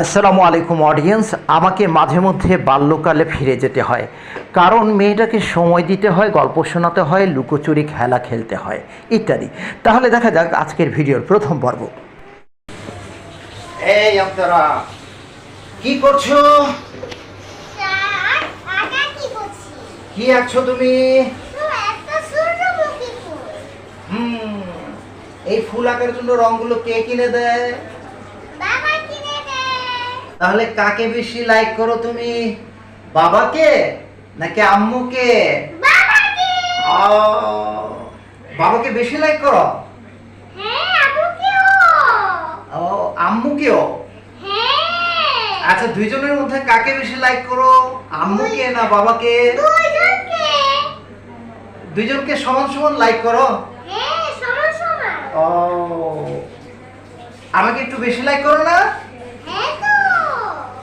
আসসালামু আলাইকুম অডিয়েন্স। আমাকে মাঝে মধ্যে বাল্যকালে ফিরে যেতে হয়, কারণ মেয়েটাকে সময় দিতে হয়, গল্প শোনাতে হয়, লুকোচুরি খেলা খেলতে হয় ইত্যাদি। তাহলে দেখা যাক আজকের ভিডিওর প্রথম পর্ব। এই আপনারা কি করছো? কি আছো তুমি? এই ফুল আঁকার জন্য রংগুলো কে কিনে দেয়? তাহলে কাকে বেশি লাইক করো তুমি, বাবাকে নাকি আম্মুকে? বাবাকে বেশি লাইক করো? আম্মুকেও? আচ্ছা, দুইজনের মধ্যে কাকে বেশি লাইক করো, আম্মুকে না বাবাকে? দুইজনকে সমান সমান লাইক করো? আমাকে একটু বেশি লাইক করো না?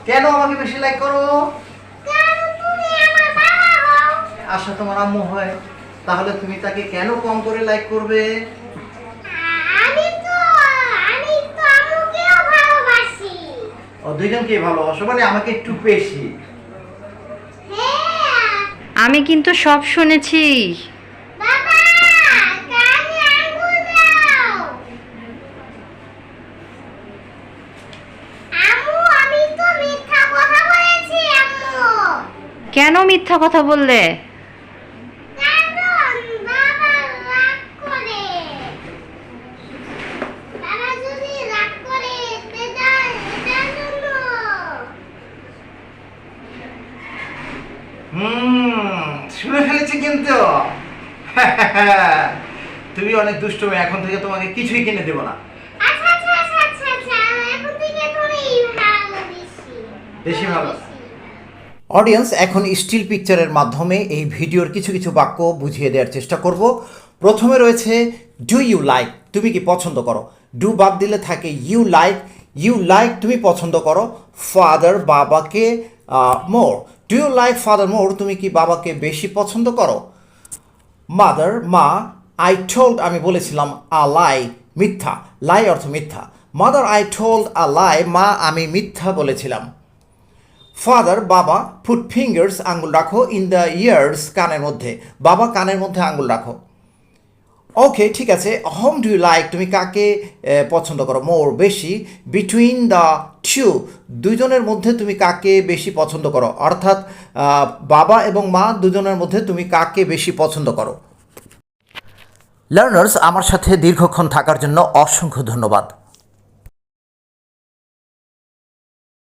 কেন আমাকে বেশি লাইক করো? আশা তোমার আম্মু হয়, তাহলে তুমি তাকে কেন কম করে লাইক করবে? দুইজনকে ভালোবাসো মানে আমাকে একটু বেশি? আমি কিন্তু সব শুনেছি। কেন মিথ্যা কথা বললে? শুনে ফেলেছি কিন্তু। তুমি অনেক দুষ্ট মেয়ে, এখন থেকে তোমাকে কিছুই কিনে দেবো না। বেশি ভালো। অডিয়েন্স, এখন স্টিল পিকচারের মাধ্যমে এই ভিডিওর কিছু কিছু বাক্য বুঝিয়ে দেওয়ার চেষ্টা করব। প্রথমে রয়েছে ডু ইউ লাইক, তুমি কি পছন্দ করো? ডু বাদ দিলে থাকে ইউ লাইক। ইউ লাইক তুমি পছন্দ করো ফাদার, বাবাকে মোর। ডু ইউ লাইক ফাদার মোর, তুমি কি বাবাকে বেশি পছন্দ করো? মাদার, মা। আই টোল্ড, আমি বলেছিলাম আ লাই, মিথ্যা। লাই অর্থ মিথ্যা। মাদার আই টোল্ড আ লাই, মা আমি মিথ্যা বলেছিলাম। ফাদার, বাবা। পুট ফিঙ্গার্স, আঙ্গুল রাখো। ইন দ্য ইয়ার্স, কানের মধ্যে। বাবা কানের মধ্যে আঙ্গুল রাখো। ওকে, ঠিক আছে। হোম ডু ইউ লাইক, তুমি কাকে পছন্দ করো? মোর, বেশি। বিটুইন দ্য টু, দুজনের মধ্যে তুমি কাকে বেশি পছন্দ করো? অর্থাৎ বাবা এবং মা দুজনের মধ্যে তুমি কাকে বেশি পছন্দ করো? লার্নার্স, আমার সাথে দীর্ঘক্ষণ থাকার জন্য অসংখ্য ধন্যবাদ।